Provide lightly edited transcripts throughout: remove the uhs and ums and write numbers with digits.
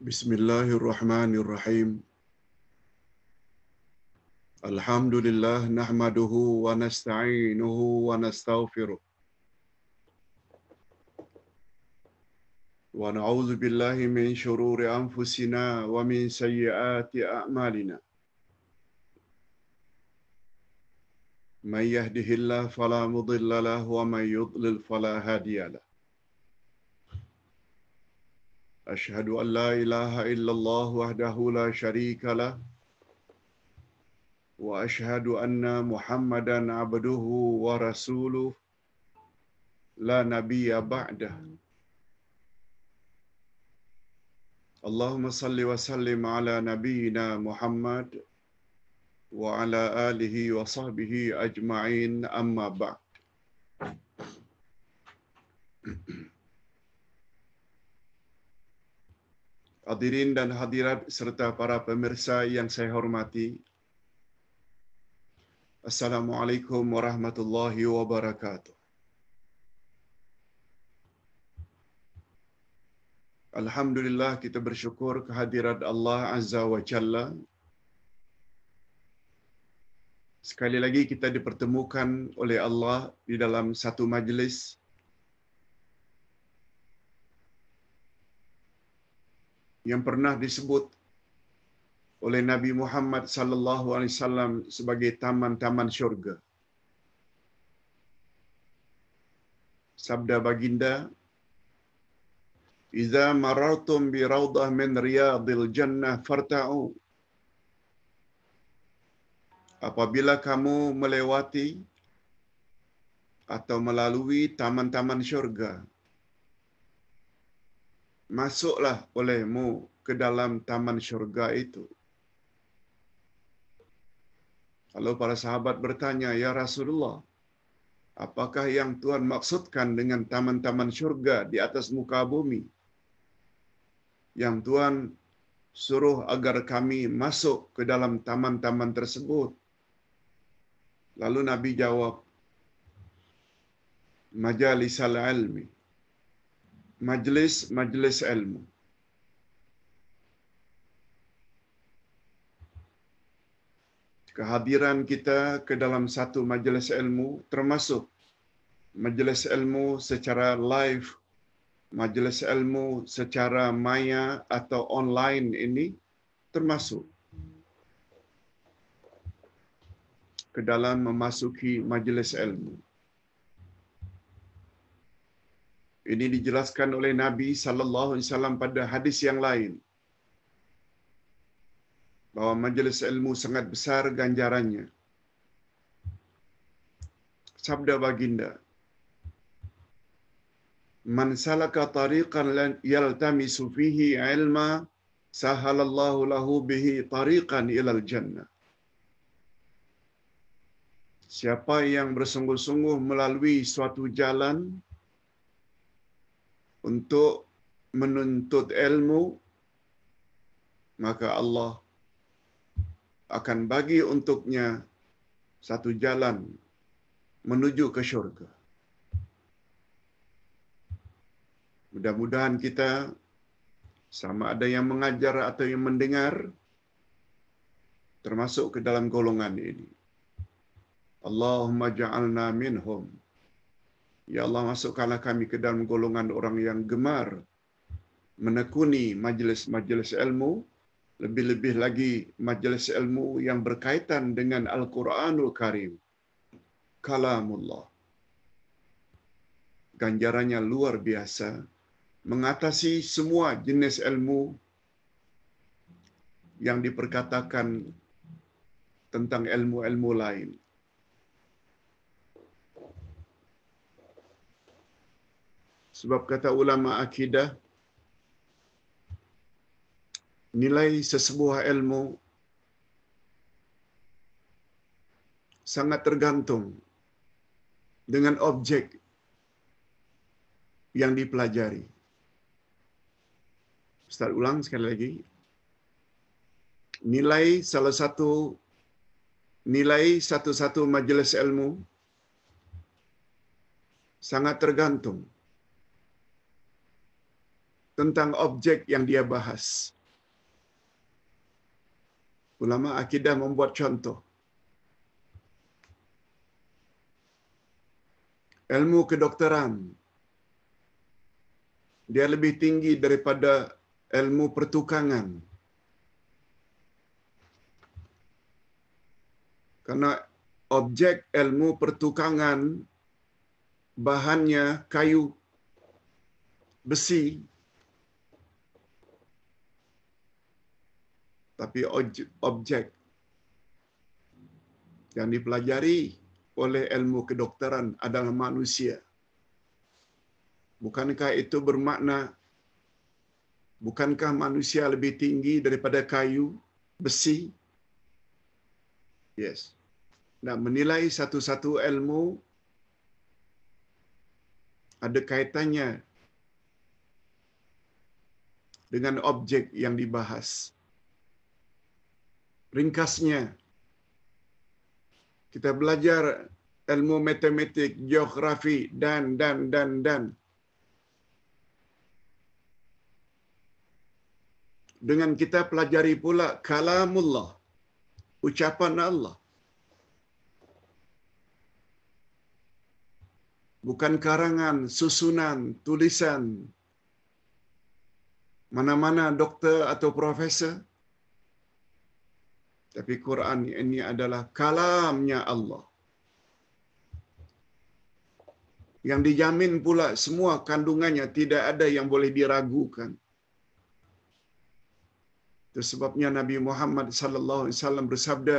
Bismillahirrahmanirrahim. Alhamdulillah nahmaduhu wa nasta'inuhu wa nastaghfiruh. Wa na'udzu billahi min shururi anfusina wa min sayyiati a'malina. Man yahdihillahu fala mudilla lahu wa man yudlil fala hadiya lahu. Ashhadu an la ilaha illallah wahdahu la syarika lah wa ashhadu anna Muhammadan abduhu wa rasuluh la nabiyya ba'dah. Allahumma salli wa sallim ala nabiyyina Muhammad wa ala alihi wa sahbihi ajma'in, amma ba'd. Hadirin dan hadirat serta para pemirsa yang saya hormati, Assalamualaikum warahmatullahi wabarakatuh. Alhamdulillah, kita bersyukur kehadirat Allah Azza wa Jalla. Sekali lagi kita dipertemukan oleh Allah di dalam satu majlis yang pernah disebut oleh Nabi Muhammad sallallahu alaihi wasallam sebagai taman-taman syurga. Sabda baginda, "Idza marartum bi raudhah min riyadil jannah farta'u." Apabila kamu melewati atau melalui taman-taman syurga, masuklah olehmu ke dalam taman syurga itu. Lalu para sahabat bertanya, "Ya Rasulullah, apakah yang Tuhan maksudkan dengan taman-taman syurga di atas muka bumi? Yang Tuhan suruh agar kami masuk ke dalam taman-taman tersebut." Lalu Nabi jawab, "Majalisal ilmi." Majlis ilmu. Kehadiran kita ke dalam satu majlis ilmu, termasuk majlis ilmu secara live, majlis ilmu secara maya atau online ini, termasuk ke dalam memasuki majlis ilmu. Ini dijelaskan oleh Nabi sallallahu alaihi wasallam pada hadis yang lain, bahwa majlis ilmu sangat besar ganjarannya. Sabda baginda, "Man salaka tariqan yaltamisu fihi ilma, sahalallahu lahu bihi tariqan ilal jannah." Siapa yang bersungguh-sungguh melalui suatu jalan untuk menuntut ilmu, maka Allah akan bagi untuknya satu jalan menuju ke syurga. Mudah-mudahan kita, sama ada yang mengajar atau yang mendengar, termasuk ke dalam golongan ini. Allahumma ja'alna minhum. Ya Allah, masukkanlah kami ke dalam golongan orang yang gemar menekuni majlis-majlis ilmu, lebih-lebih lagi majlis ilmu yang berkaitan dengan Al-Quranul Karim, kalamullah. Ganjarannya luar biasa, mengatasi semua jenis ilmu yang diperkatakan tentang ilmu-ilmu lain. Sebab kata ulama akidah, nilai sesebuah ilmu sangat tergantung dengan objek yang dipelajari. Ustaz ulang sekali lagi. Nilai satu-satu majelis ilmu sangat tergantung tentang objek yang dia bahas. Ulama akidah membuat contoh. Ilmu kedokteran dia lebih tinggi daripada ilmu pertukangan. Karena objek ilmu pertukangan bahannya kayu, besi. Tapi objek yang dipelajari oleh ilmu kedokteran adalah manusia. Bukankah itu bermakna bukankah manusia lebih tinggi daripada kayu, besi? Yes. Nah, menilai satu-satu ilmu ada kaitannya dengan objek yang dibahas. Ringkasnya, kita belajar ilmu matematik, geografi, dan. Dengan kita pelajari pula kalamullah, ucapan Allah. Bukan karangan, susunan, tulisan mana-mana doktor atau profesor. Tapi Quran ini adalah kalamnya Allah. Yang dijamin pula semua kandungannya, tidak ada yang boleh diragukan. Itu sebabnya Nabi Muhammad sallallahu alaihi wasallam bersabda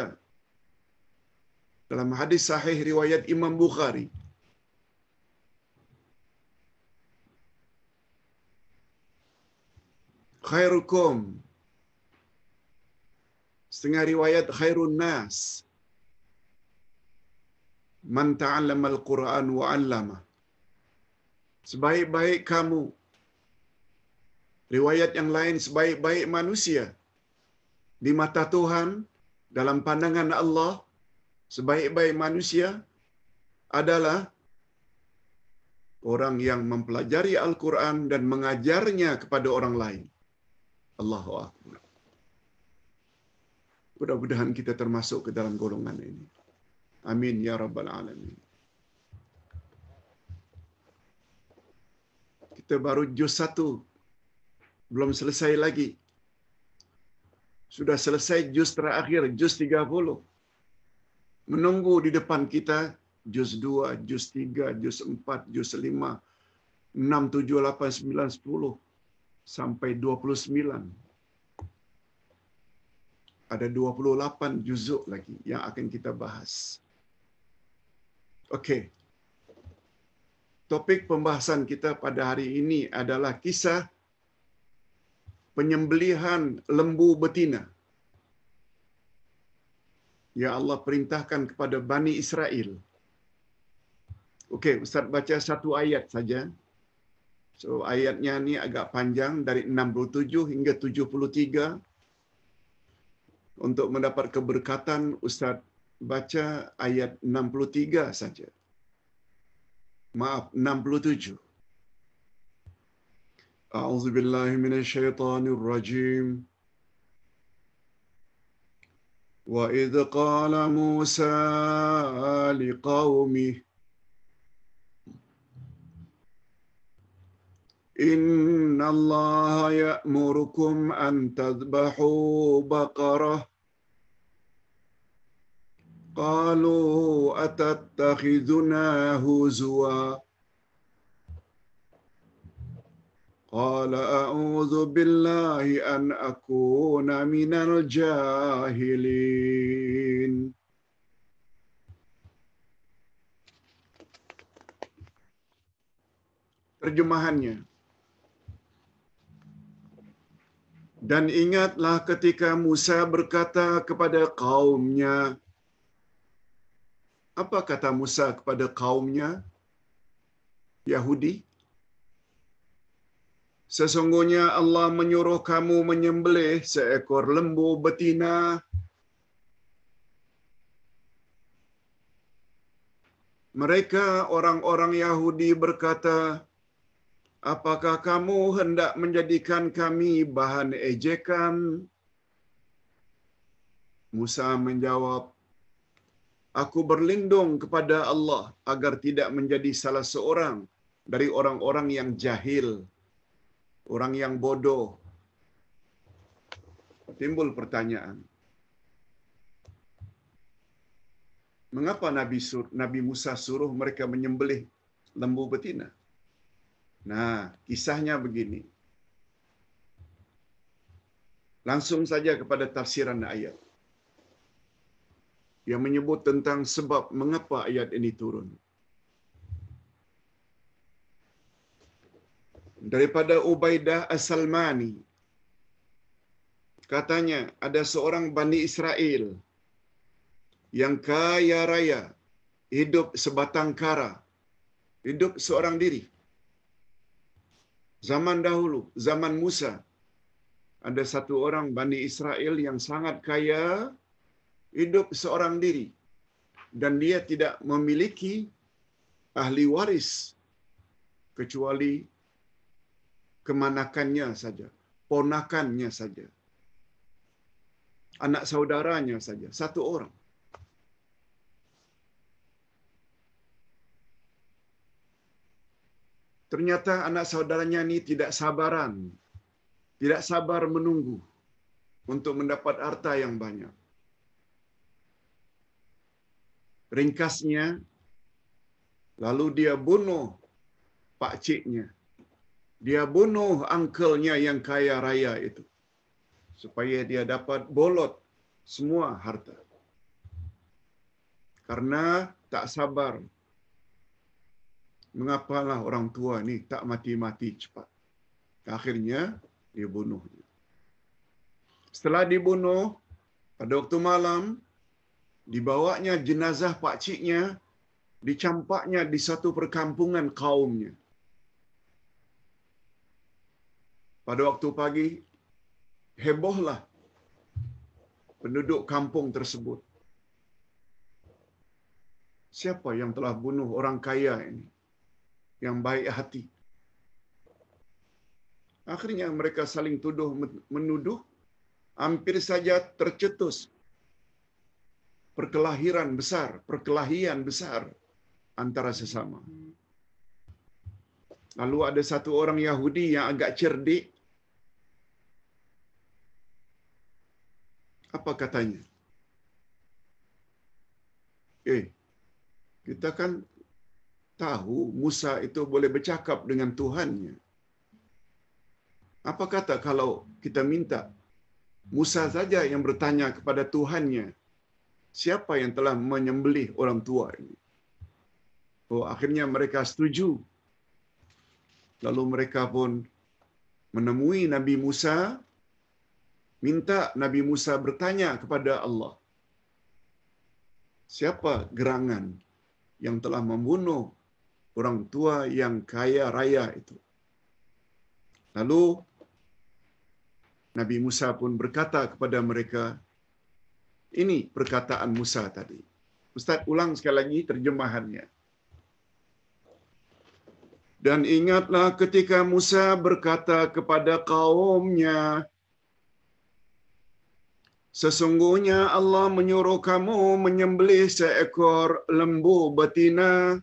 dalam hadis sahih riwayat Imam Bukhari, khairukum, setengah riwayat khairun nas, man ta'allama al-Quran wa 'allama. Sebaik-baik kamu, riwayat yang lain sebaik-baik manusia di mata Tuhan, dalam pandangan Allah, sebaik-baik manusia adalah orang yang mempelajari Al-Quran dan mengajarnya kepada orang lain. Allahu Akbar. Mudah-mudahan kita termasuk ke dalam golongan ini. Amin ya rabbal alamin. Kita baru juz 1, belum selesai lagi. Sudah selesai juz terakhir, juz 30. Menunggu di depan kita juz 2, juz 3, juz 4, juz 5, 6, 7, 8, 9, 10 sampai 29. Ada 28 juzuk lagi yang akan kita bahas. Okey. Topik pembahasan kita pada hari ini adalah kisah penyembelihan lembu betina. Ya Allah perintahkan kepada Bani Israel. Okey, Ustaz baca satu ayat saja. So ayatnya ni agak panjang dari 67 hingga 73. Untuk mendapat keberkatan, Ustaz baca ayat 63 saja. Maaf, 67. A'udzu billahi minasyaitonir rajim. Wa idz qala Musa liqaumihi Inna Allah ya'murukum an tadhbahu baqarah. Qalu atattakhidhuna huzwa. Qala a'udzu billahi an akuna minal jahilin. Terjemahannya. Dan ingatlah ketika Musa berkata kepada kaumnya. Apa kata Musa kepada kaumnya? Yahudi. Sesungguhnya Allah menyuruh kamu menyembelih seekor lembu betina. Mereka orang-orang Yahudi berkata, apakah kamu hendak menjadikan kami bahan ejekan? Musa menjawab, aku berlindung kepada Allah agar tidak menjadi salah seorang dari orang-orang yang jahil, orang yang bodoh. Timbul pertanyaan, mengapa Nabi Musa suruh mereka menyembelih lembu betina? Nah, kisahnya begini. Langsung saja kepada tafsiran ayat yang menyebut tentang sebab mengapa ayat ini turun. Daripada Ubaidah As-Salmani, katanya ada seorang Bani Israel yang kaya raya, hidup sebatang kara, hidup seorang diri. Zaman dahulu, zaman Musa, ada satu orang Bani Israel yang sangat kaya, hidup seorang diri, dan dia tidak memiliki ahli waris kecuali kemanakannya saja, ponakannya saja, anak saudaranya saja, satu orang. Ternyata anak saudaranya ini tidak sabaran, tidak sabar menunggu untuk mendapat harta yang banyak. Ringkasnya, lalu dia bunuh pakciknya. Dia bunuh uncle-nya yang kaya raya itu, supaya dia dapat bolot semua harta. Karena tak sabar. Mengapalah orang tua ni tak mati-mati cepat. Akhirnya dia bunuhnya. Setelah dibunuh, pada waktu malam, dibawanya jenazah pakciknya, dicampaknya di satu perkampungan kaumnya. Pada waktu pagi, hebohlah penduduk kampung tersebut. Siapa yang telah bunuh orang kaya ini, yang baik hati? Akhirnya mereka saling tuduh menuduh, hampir saja tercetus perkelahian besar antara sesama. Lalu ada satu orang Yahudi yang agak cerdik. Apa katanya? Kita kan tahu Musa itu boleh bercakap dengan Tuhannya. Apa kata kalau kita minta Musa saja yang bertanya kepada Tuhannya, siapa yang telah menyembelih orang tua ini? Oh, akhirnya mereka setuju. Lalu mereka pun menemui Nabi Musa, minta Nabi Musa bertanya kepada Allah, siapa gerangan yang telah membunuh orang tua yang kaya raya itu? Lalu Nabi Musa pun berkata kepada mereka, ini perkataan Musa tadi. Ustaz ulang sekali lagi terjemahannya. Dan ingatlah ketika Musa berkata kepada kaumnya, sesungguhnya Allah menyuruh kamu menyembelih seekor lembu betina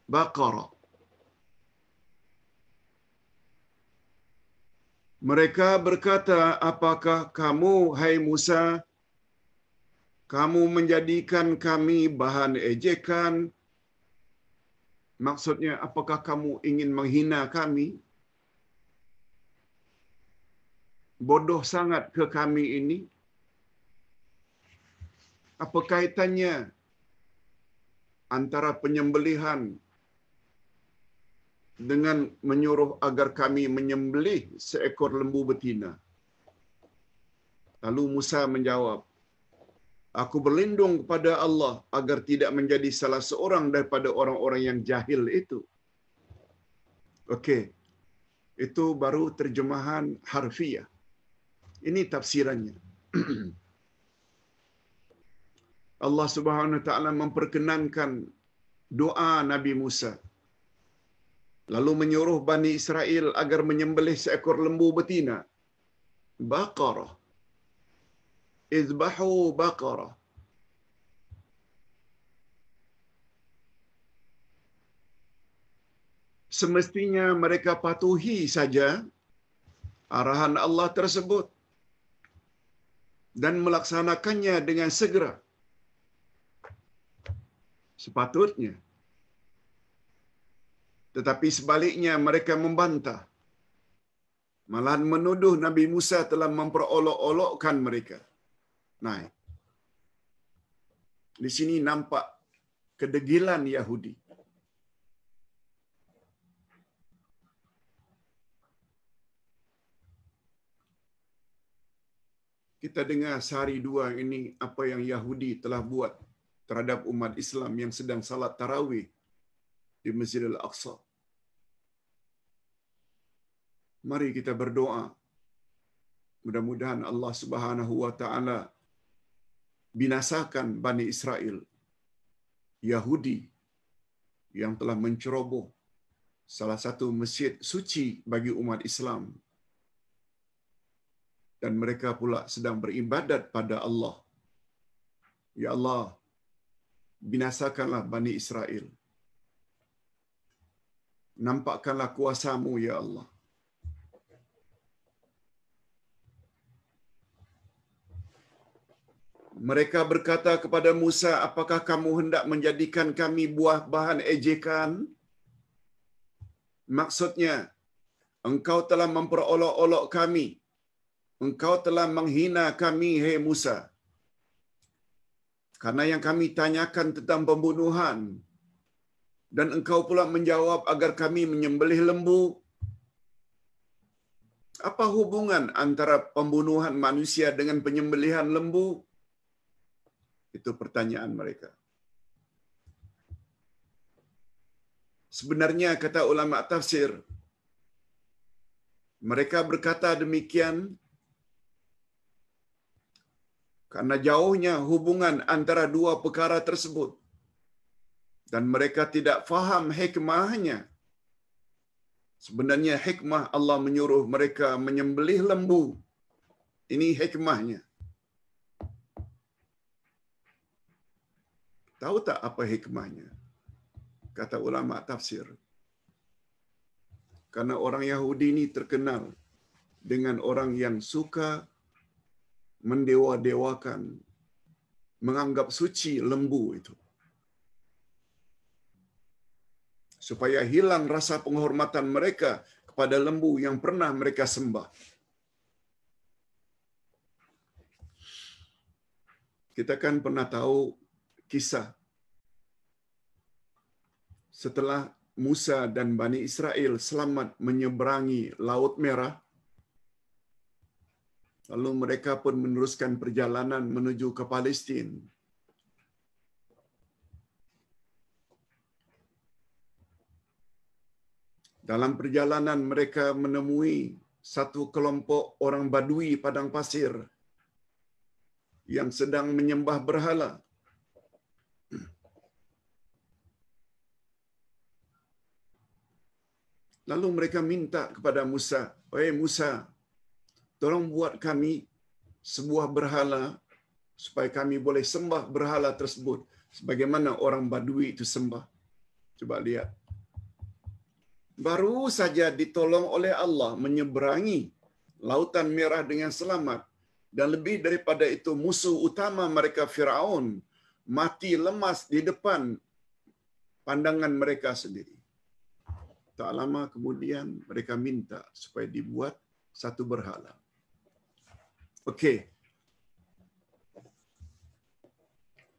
Baqarah. Mereka berkata, apakah kamu, hai Musa, kamu menjadikan kami bahan ejekan? Maksudnya, apakah kamu ingin menghina kami? Bodoh sangat ke kami ini? Apa kaitannya antara penyembelihan dengan menyuruh agar kami menyembelih seekor lembu betina? Lalu Musa menjawab, aku berlindung kepada Allah agar tidak menjadi salah seorang daripada orang-orang yang jahil itu. Okey. Itu baru terjemahan harfiah. Ini tafsirannya. Allah Subhanahu wa taala memperkenankan doa Nabi Musa. lalu menyuruh Bani Israel agar menyembelih seekor lembu betina. Baqarah. Izbahu baqarah. Semestinya mereka patuhi saja arahan Allah tersebut dan melaksanakannya dengan segera. Sepatutnya. Tetapi sebaliknya mereka membantah. Malahan menuduh Nabi Musa telah memperolok-olokkan mereka. Nah, di sini nampak kedegilan Yahudi. Kita dengar sehari dua ini apa yang Yahudi telah buat terhadap umat Islam yang sedang salat tarawih di Masjidil Aqsa. Mari kita berdoa. Mudah-mudahan Allah Subhanahu wa taala binasakan Bani Israel, Yahudi yang telah menceroboh salah satu masjid suci bagi umat Islam. Dan mereka pula sedang beribadat pada Allah. Ya Allah, binasakanlah Bani Israel. Nampakkanlah kuasa-Mu, Ya Allah. Mereka berkata kepada Musa, apakah kamu hendak menjadikan kami buah bahan ejekan? Maksudnya, engkau telah memperolok-olok kami. Engkau telah menghina kami, hai Musa. Karena yang kami tanyakan tentang pembunuhan. Dan engkau pula menjawab agar kami menyembelih lembu. Apa hubungan antara pembunuhan manusia dengan penyembelihan lembu? Itu pertanyaan mereka. Sebenarnya kata ulama tafsir, mereka berkata demikian karena jauhnya hubungan antara dua perkara tersebut. Dan mereka tidak faham hikmahnya. Sebenarnya hikmah Allah menyuruh mereka menyembelih lembu. Ini hikmahnya. Tahu tak apa hikmahnya? Kata ulama tafsir. Karena orang Yahudi ini terkenal dengan orang yang suka mendewa-dewakan, menganggap suci lembu itu. Supaya hilang rasa penghormatan mereka kepada lembu yang pernah mereka sembah. Kita kan pernah tahu kisah setelah Musa dan Bani Israel selamat menyeberangi Laut Merah, lalu mereka pun meneruskan perjalanan menuju ke Palestin. Dalam perjalanan mereka menemui satu kelompok orang Badui padang pasir yang sedang menyembah berhala. Lalu mereka minta kepada Musa, "Wahai Musa, tolong buat kami sebuah berhala supaya kami boleh sembah berhala tersebut sebagaimana orang Badui itu sembah." Coba lihat. Baru saja ditolong oleh Allah menyeberangi Lautan Merah dengan selamat, dan lebih daripada itu musuh utama mereka Firaun mati lemas di depan pandangan mereka sendiri. Tak lama kemudian mereka minta supaya dibuat satu berhala. Okey.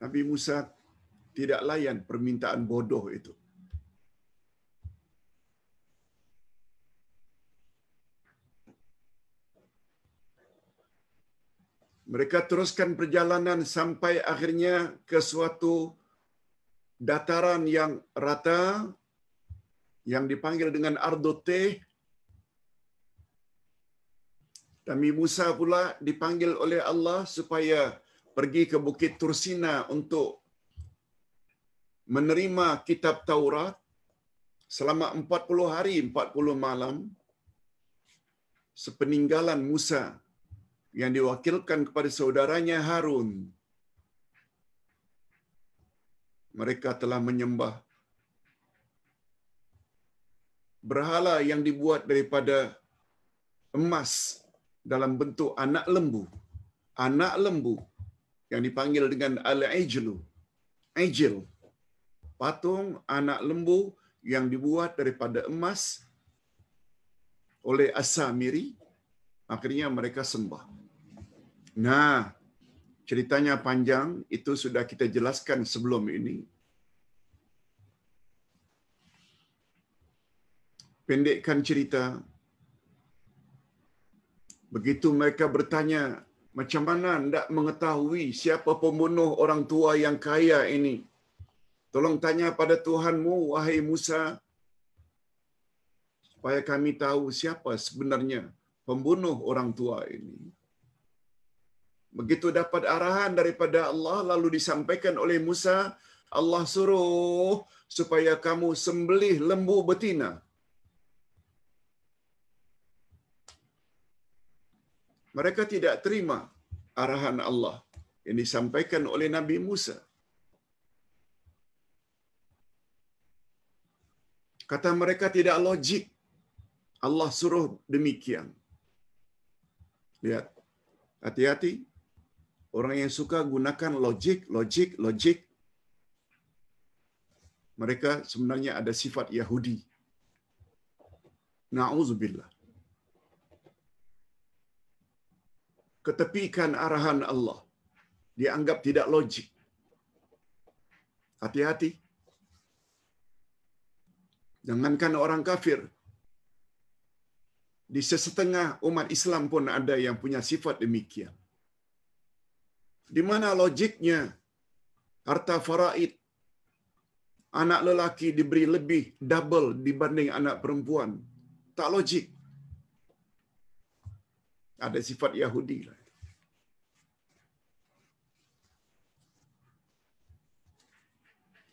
Nabi Musa tidak layan permintaan bodoh itu. Mereka teruskan perjalanan sampai akhirnya ke suatu dataran yang rata yang dipanggil dengan Ardoteh. Nabi Musa pula dipanggil oleh Allah supaya pergi ke Bukit Tursina untuk menerima kitab Taurat. selama 40 hari 40 malam sepeninggalan Musa yang diwakilkan kepada saudaranya Harun. Mereka telah menyembah berhala yang dibuat daripada emas dalam bentuk anak lembu. Anak lembu yang dipanggil dengan al-ijlu. Ijil. Patung anak lembu yang dibuat daripada emas oleh As-Samiri. Akhirnya mereka sembah. Nah, ceritanya panjang, itu sudah kita jelaskan sebelum ini. Pendekkan cerita, begitu mereka bertanya, macam mana hendak mengetahui siapa pembunuh orang tua yang kaya ini? Tolong tanya pada Tuhanmu, wahai Musa, supaya kami tahu siapa sebenarnya pembunuh orang tua ini. Begitu dapat arahan daripada Allah, lalu disampaikan oleh Musa, Allah suruh supaya kamu sembelih lembu betina. Mereka tidak terima arahan Allah yang disampaikan oleh Nabi Musa. Kata mereka tidak logik. Allah suruh demikian. Lihat, hati-hati. Orang yang suka gunakan logik. Mereka sebenarnya ada sifat Yahudi. Na'udzubillah. Ketepikan arahan Allah. Dianggap tidak logik. Hati-hati. Jangankan orang kafir. Di sesetengah umat Islam pun ada yang punya sifat demikian. Di mana logiknya harta faraid anak lelaki diberi lebih double dibanding anak perempuan? Tak logik. Ada sifat Yahudi lah.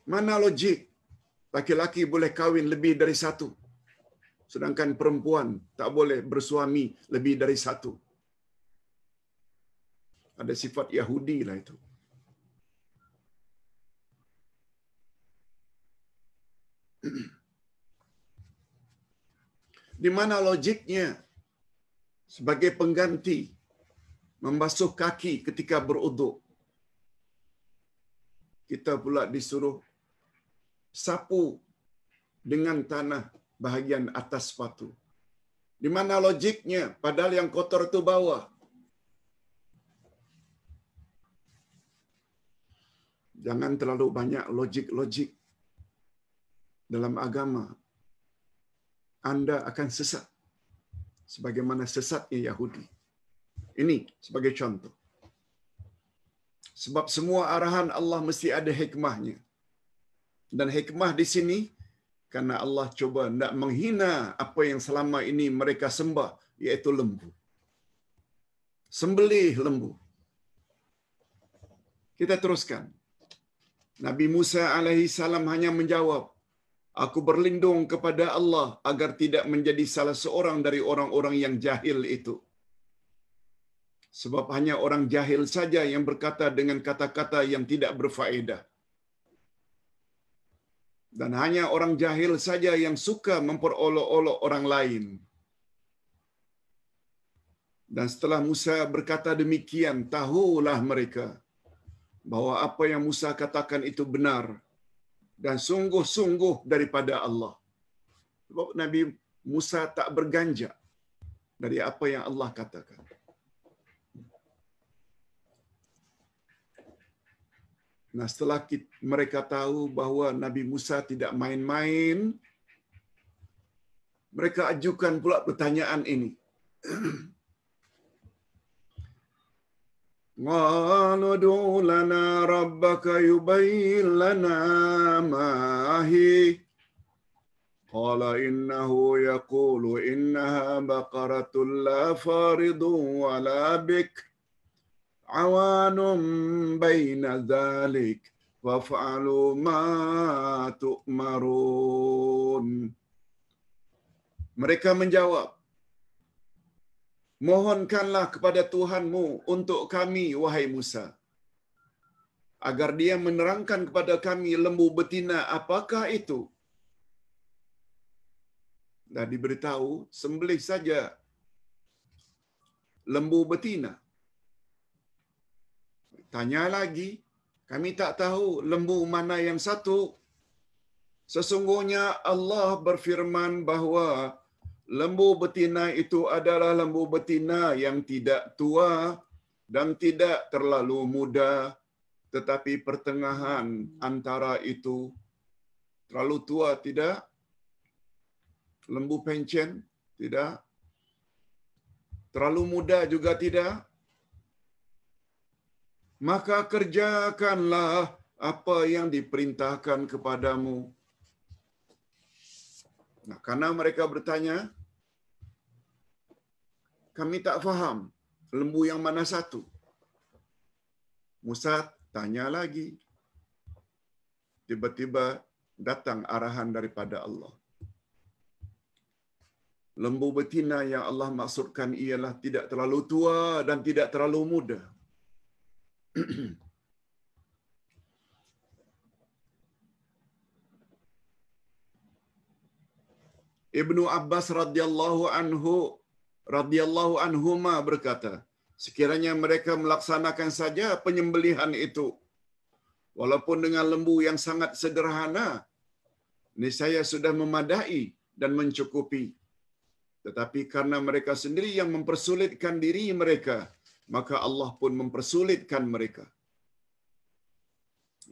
Mana logik laki-laki boleh kahwin lebih dari satu, sedangkan perempuan tak boleh bersuami lebih dari satu? Ada sifat Yahudi lah itu. Di mana logiknya sebagai pengganti membasuh kaki ketika beruduk, kita pula disuruh sapu dengan tanah bahagian atas sepatu. Di mana logiknya padahal yang kotor itu bawah? Jangan terlalu banyak logik dalam agama. Anda akan sesat sebagaimana sesatnya Yahudi. Ini sebagai contoh. Sebab semua arahan Allah mesti ada hikmahnya. Dan hikmah di sini karena Allah coba tidak menghina apa yang selama ini mereka sembah, yaitu lembu. Sembelih lembu. Kita teruskan. Nabi Musa alaihi salam hanya menjawab, aku berlindung kepada Allah agar tidak menjadi salah seorang dari orang-orang yang jahil itu. Sebab hanya orang jahil saja yang berkata dengan kata-kata yang tidak berfaedah. Dan hanya orang jahil saja yang suka memperolok-olok orang lain. Dan setelah Musa berkata demikian, tahulah mereka bahwa apa yang Musa katakan itu benar dan sungguh-sungguh daripada Allah. Sebab Nabi Musa tak berganjak dari apa yang Allah katakan. Nah, setelah mereka tahu bahawa Nabi Musa tidak main-main, mereka ajukan pula pertanyaan ini. Qalu ud'u lana rabbaka yubayyin lana ma hi. Qala innahu yaqulu innaha baqaratun la faridun wa la bik. Awanum baina dhalik faf'alu ma tu'marun. Mereka menjawab, mohonkanlah kepada Tuhanmu untuk kami, wahai Musa, agar dia menerangkan kepada kami lembu betina apakah itu. Dah diberitahu, sembelih saja lembu betina. Tanya lagi, kami tak tahu lembu mana yang satu. Sesungguhnya Allah berfirman bahawa lembu betina itu adalah lembu betina yang tidak tua dan tidak terlalu muda, tetapi pertengahan antara itu. Terlalu tua tidak, lembu pencen tidak, terlalu muda juga tidak. Maka kerjakanlah apa yang diperintahkan kepadamu. Nah, karena mereka bertanya, kami tak faham lembu yang mana satu. Musa tanya lagi. Tiba-tiba datang arahan daripada Allah. Lembu betina yang Allah maksudkan ialah tidak terlalu tua dan tidak terlalu muda. Ibnu Abbas radhiyallahu anhuma berkata, sekiranya mereka melaksanakan saja penyembelihan itu, walaupun dengan lembu yang sangat sederhana, niscaya sudah memadai dan mencukupi. Tetapi karena mereka sendiri yang mempersulitkan diri mereka, maka Allah pun mempersulitkan mereka.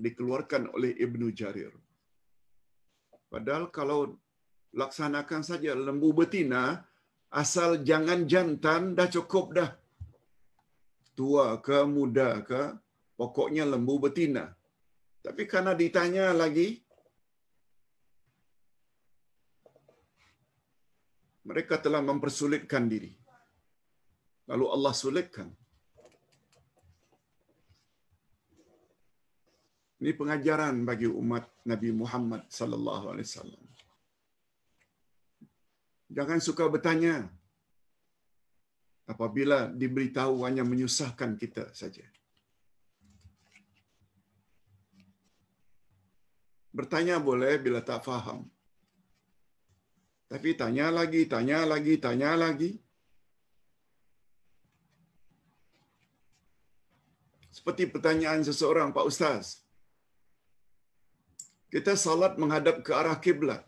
Dikeluarkan oleh Ibnu Jarir. Padahal kalau laksanakan saja lembu betina, asal jangan jantan, dah cukup dah. Tua ke muda ke, pokoknya lembu betina. Tapi karena ditanya lagi, mereka telah mempersulitkan diri. Lalu Allah sulitkan. Ini pengajaran bagi umat Nabi Muhammad sallallahu alaihi wasallam. Jangan suka bertanya apabila diberitahu hanya menyusahkan kita saja. Bertanya boleh bila tak faham. Tapi tanya lagi. Seperti pertanyaan seseorang, Pak Ustaz, kita salat menghadap ke arah kiblat.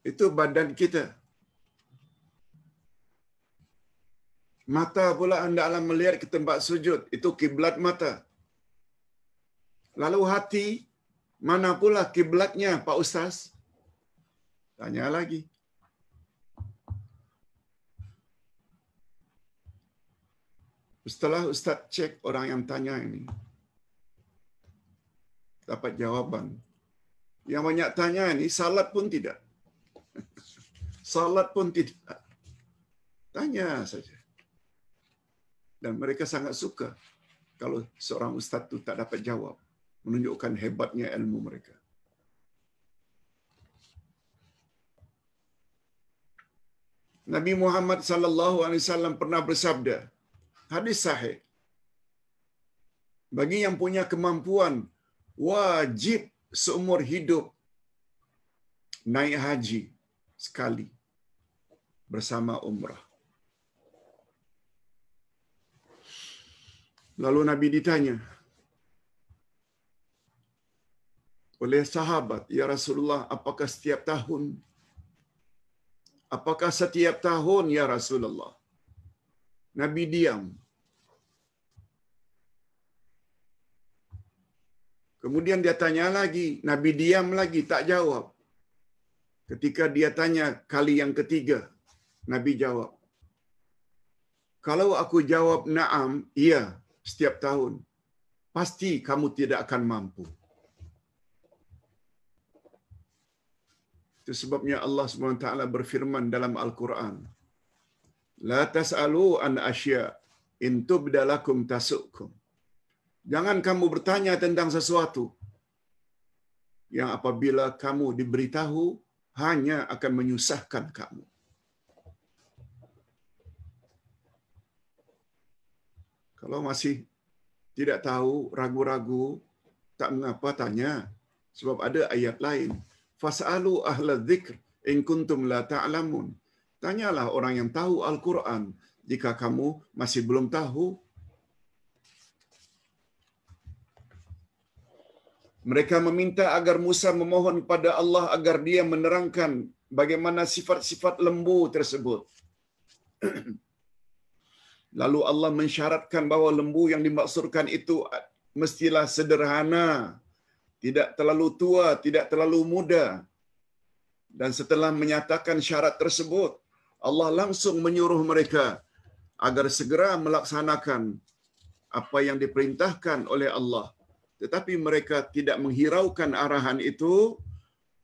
Itu badan kita. Mata pula hendaklah melihat ke tempat sujud. Itu kiblat mata. Lalu hati, mana pula kiblatnya, Pak Ustaz? Tanya lagi. Setelah Ustaz cek orang yang tanya ini, dapat jawaban. Yang banyak tanya ini, salat pun tidak. Salat pun tidak. Tanya saja. Dan mereka sangat suka kalau seorang ustaz itu tak dapat jawab. Menunjukkan hebatnya ilmu mereka. Nabi Muhammad sallallahu alaihi wasallam pernah bersabda, hadis sahih, bagi yang punya kemampuan, wajib seumur hidup naik haji sekali bersama umrah. Lalu Nabi ditanya oleh sahabat, ya Rasulullah, apakah setiap tahun? Apakah setiap tahun, ya Rasulullah? Nabi diam. Kemudian dia tanya lagi, Nabi diam lagi, tak jawab. Ketika dia tanya kali yang ketiga, Nabi jawab, kalau aku jawab na'am, iya, setiap tahun, pasti kamu tidak akan mampu. Itu sebabnya Allah SWT berfirman dalam Al-Quran, la tas'alu an asya' in tubda lakum tasukkum Jangan kamu bertanya tentang sesuatu yang apabila kamu diberitahu hanya akan menyusahkan kamu. Kalau masih tidak tahu, ragu-ragu, tak mengapa tanya. Sebab ada ayat lain. Fas'alu ahla dzikr in kuntum la ta'lamun. Tanyalah orang yang tahu Al-Quran jika kamu masih belum tahu. Mereka meminta agar Musa memohon kepada Allah agar dia menerangkan bagaimana sifat-sifat lembu tersebut. Lalu Allah mensyaratkan bahawa lembu yang dimaksudkan itu mestilah sederhana, tidak terlalu tua, tidak terlalu muda. Dan setelah menyatakan syarat tersebut, Allah langsung menyuruh mereka agar segera melaksanakan apa yang diperintahkan oleh Allah. Tetapi mereka tidak menghiraukan arahan itu,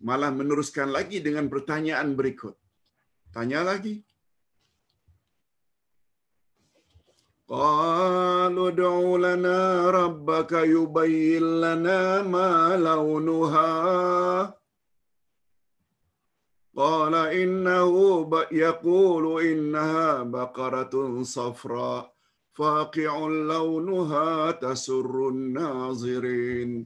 malah meneruskan lagi dengan pertanyaan berikut. Tanya lagi. Qalu ud'u lana rabbaka yubayyin lana ma launuha. Qala innahu yaqulu innaha baqaratun safra faqi'un launuha tasurrun nazirin.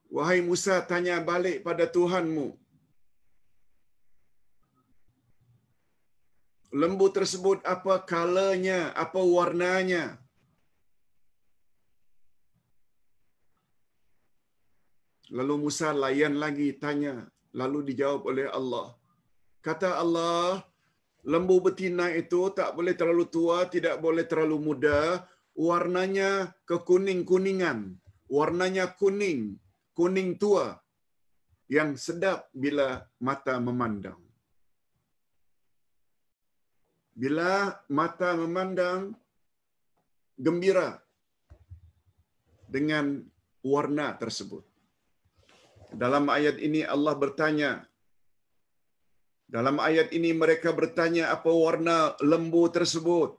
Wahai Musa, tanya balik pada Tuhanmu. Lembu tersebut apa colornya, apa warnanya? Lalu Musa layan lagi tanya, lalu dijawab oleh Allah. Kata Allah, lembu betina itu tak boleh terlalu tua, tidak boleh terlalu muda, warnanya kekuning-kuningan, warnanya kuning, kuning tua, yang sedap bila mata memandang. Bila mata memandang, gembira dengan warna tersebut. Dalam ayat ini Allah bertanya, dalam ayat ini mereka bertanya apa warna lembu tersebut.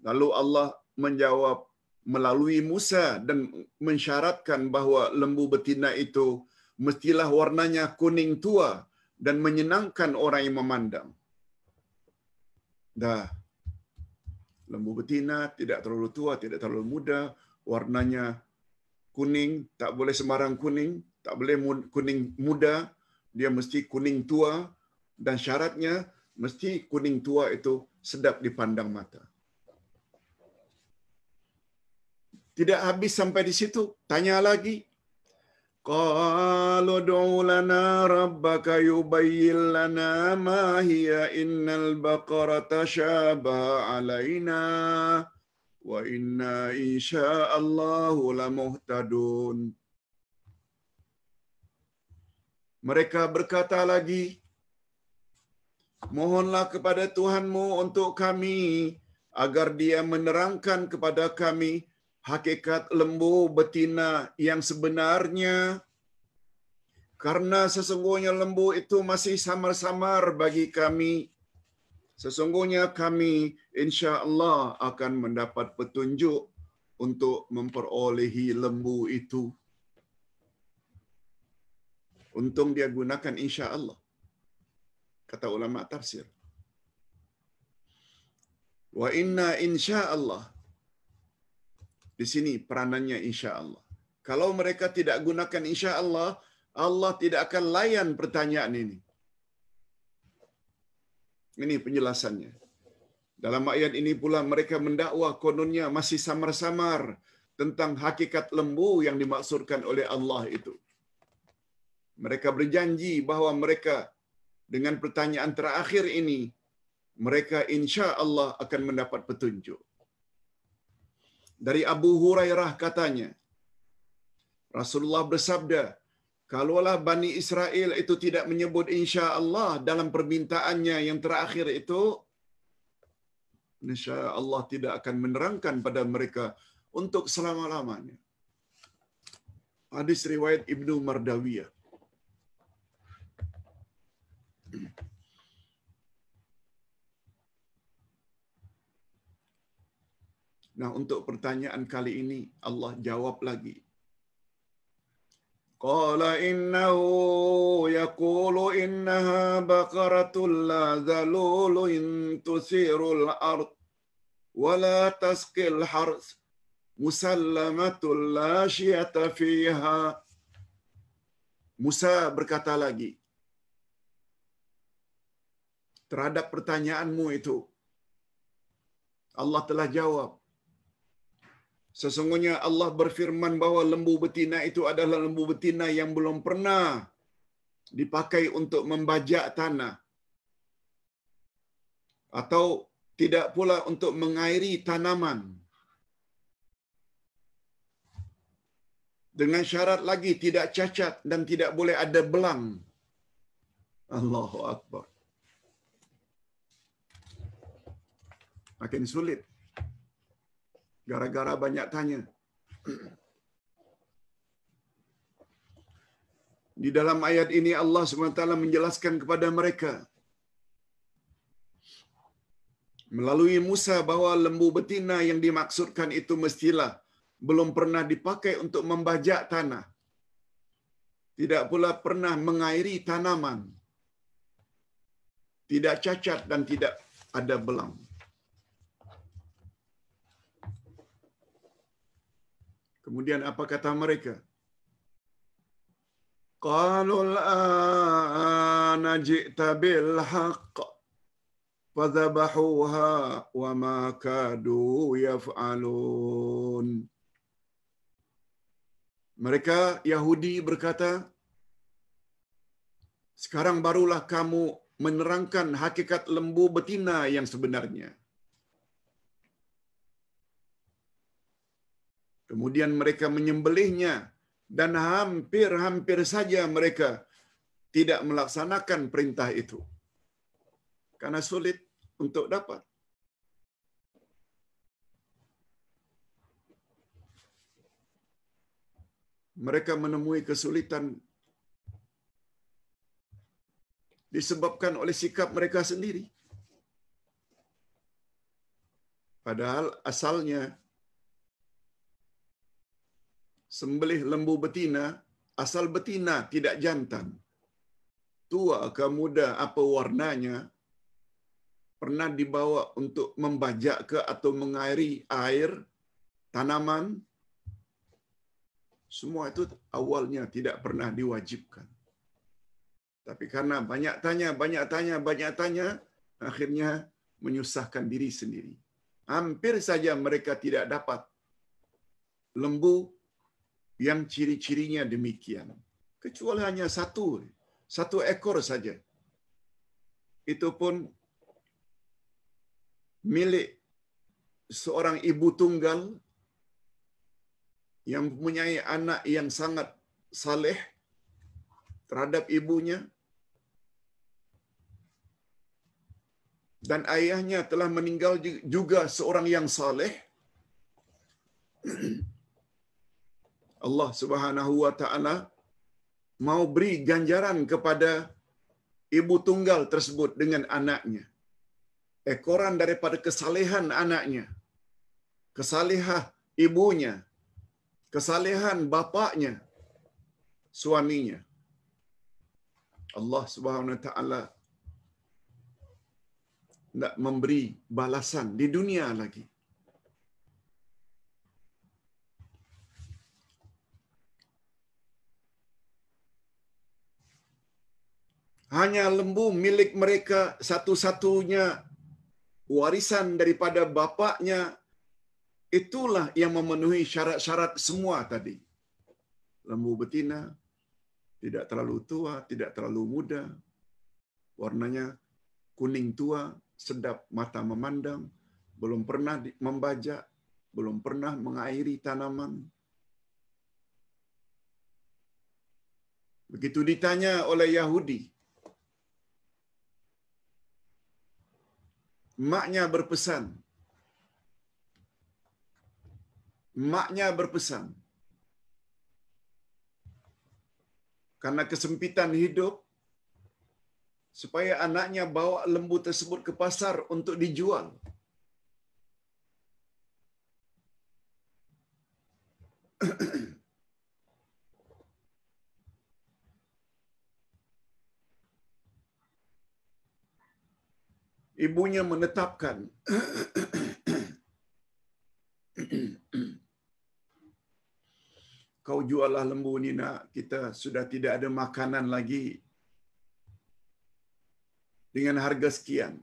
Lalu Allah menjawab melalui Musa dan mensyaratkan bahawa lembu betina itu mestilah warnanya kuning tua dan menyenangkan orang yang memandang. Dah, lembu betina tidak terlalu tua, tidak terlalu muda, warnanya kuning, tak boleh sembarang kuning, tak boleh kuning muda, dia mesti kuning tua, dan syaratnya mesti kuning tua itu sedap dipandang mata. Tidak habis sampai di situ, tanya lagi. Qalu ud'u lana rabbaka yubayyin lana ma hiya innal baqarata shabaha 'alaina wa inna insya'allahu lamuhtadun. Mereka berkata lagi, mohonlah kepada Tuhanmu untuk kami agar dia menerangkan kepada kami hakikat lembu betina yang sebenarnya, karena sesungguhnya lembu itu masih samar-samar bagi kami. Sesungguhnya kami insya-Allah akan mendapat petunjuk untuk memperolehi lembu itu. Untung dia gunakan insya-Allah, kata ulama tafsir. Wa inna insya-Allah. Di sini peranannya insya-Allah. Kalau mereka tidak gunakan insya-Allah, Allah tidak akan layan pertanyaan ini. Ini penjelasannya. Dalam ayat ini pula mereka mendakwa kononnya masih samar-samar tentang hakikat lembu yang dimaksudkan oleh Allah itu. Mereka berjanji bahawa mereka dengan pertanyaan terakhir ini, mereka insya Allah akan mendapat petunjuk. Dari Abu Hurairah katanya, Rasulullah bersabda, kalaulah Bani Israel itu tidak menyebut insya Allah dalam permintaannya yang terakhir itu, insya Allah tidak akan menerangkan pada mereka untuk selama-lamanya. Hadis riwayat Ibnu Mardawiyah. Nah, untuk pertanyaan kali ini Allah jawab lagi. Qala innahu yaqulu innaha baqaratul la zalulun tusirul ard wa la tasqil harth musallamatul la syiata fiha. Musa berkata lagi terhadap pertanyaanmu itu. Allah telah jawab. Sesungguhnya Allah berfirman bahwa lembu betina itu adalah lembu betina yang belum pernah dipakai untuk membajak tanah. Atau tidak pula untuk mengairi tanaman. Dengan syarat lagi tidak cacat dan tidak boleh ada belang. Allahu Akbar. Makin sulit. Gara-gara banyak tanya. Di dalam ayat ini Allah SWT menjelaskan kepada mereka melalui Musa bahwa lembu betina yang dimaksudkan itu mestilah belum pernah dipakai untuk membajak tanah. Tidak pula pernah mengairi tanaman. Tidak cacat dan tidak ada belang. Kemudian apa kata mereka? Qalul ana ji'ta bil haqq fadhabahuha wa ma kadu yaf'alun. Mereka Yahudi berkata, sekarang barulah kamu menerangkan hakikat lembu betina yang sebenarnya. Kemudian mereka menyembelihnya dan hampir-hampir saja mereka tidak melaksanakan perintah itu. Karena sulit untuk dapat. Mereka menemui kesulitan disebabkan oleh sikap mereka sendiri. Padahal asalnya sembelih lembu betina, asal betina tidak jantan. Tua ke muda apa warnanya, pernah dibawa untuk membajak ke atau mengairi air, tanaman, semua itu awalnya tidak pernah diwajibkan. Tapi karena banyak tanya, akhirnya menyusahkan diri sendiri. Hampir saja mereka tidak dapat lembu yang ciri-cirinya demikian. Kecuali hanya satu ekor saja. Itu pun milik seorang ibu tunggal yang mempunyai anak yang sangat saleh terhadap ibunya, dan ayahnya telah meninggal juga seorang yang saleh. Allah Subhanahu wa taala mau beri ganjaran kepada ibu tunggal tersebut dengan anaknya. Ekoran daripada kesalehan anaknya, kesalehah ibunya, kesalehan bapaknya, suaminya. Allah Subhanahu wa taala nak memberi balasan di dunia lagi. Hanya lembu milik mereka satu-satunya warisan daripada bapaknya, itulah yang memenuhi syarat-syarat semua tadi. Lembu betina, tidak terlalu tua, tidak terlalu muda, warnanya kuning tua, sedap mata memandang, belum pernah membajak, belum pernah mengairi tanaman. Begitu ditanya oleh Yahudi, maknya berpesan, karena kesempitan hidup, supaya anaknya bawa lembu tersebut ke pasar untuk dijual. Ibunya menetapkan kau jualah lembu ni nak, kita sudah tidak ada makanan lagi dengan harga sekian.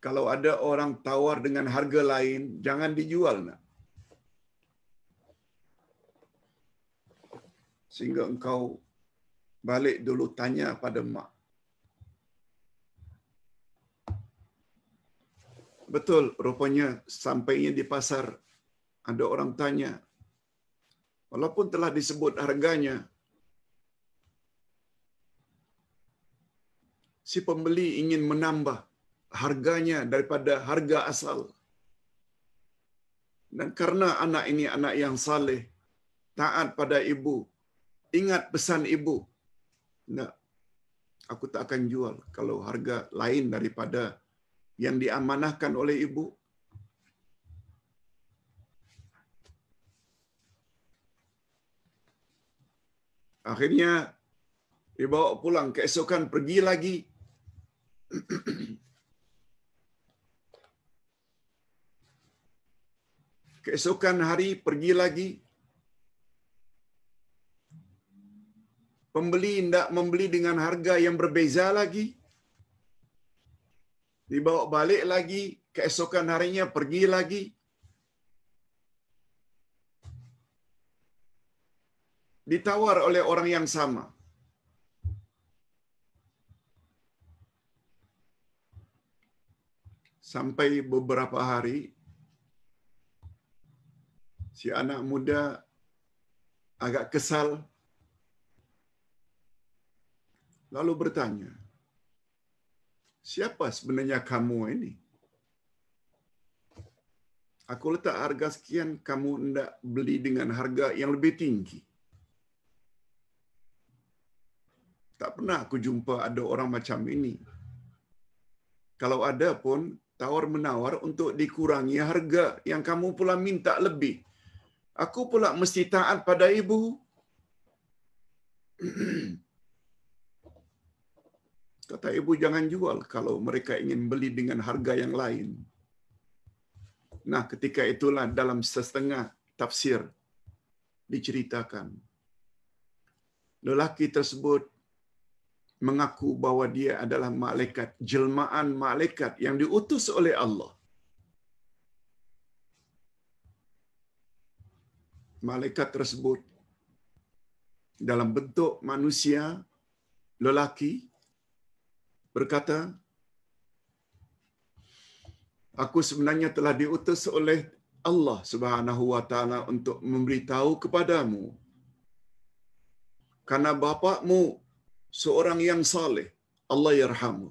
Kalau ada orang tawar dengan harga lain, jangan dijual nak. Sehingga engkau balik dulu tanya pada mak. Betul, rupanya sampainya di pasar, ada orang tanya, walaupun telah disebut harganya, si pembeli ingin menambah harganya daripada harga asal. Dan karena anak ini anak yang saleh, taat pada ibu, ingat pesan ibu, nah, aku tak akan jual kalau harga lain daripada yang diamanahkan oleh ibu. Akhirnya dibawa pulang, keesokan pergi lagi. Keesokan hari pergi lagi. Pembeli hendak membeli dengan harga yang berbeza lagi. Dibawa balik lagi, keesokan harinya pergi lagi. Ditawar oleh orang yang sama. Sampai beberapa hari, si anak muda agak kesal, lalu bertanya, siapa sebenarnya kamu ini? Aku letak harga sekian, kamu hendak beli dengan harga yang lebih tinggi. Tak pernah aku jumpa ada orang macam ini. Kalau ada pun, tawar-menawar untuk dikurangi harga yang kamu pula minta lebih. Aku pula mesti taat pada ibu. Kata ibu, jangan jual kalau mereka ingin beli dengan harga yang lain. Nah, ketika itulah dalam setengah tafsir diceritakan, lelaki tersebut mengaku bahwa dia adalah malaikat, jelmaan malaikat yang diutus oleh Allah. Malaikat tersebut dalam bentuk manusia, lelaki, berkata, aku sebenarnya telah diutus oleh Allah Subhanahu wa taala untuk memberitahu kepadamu, karena bapakmu seorang yang saleh, Allah yarhamu.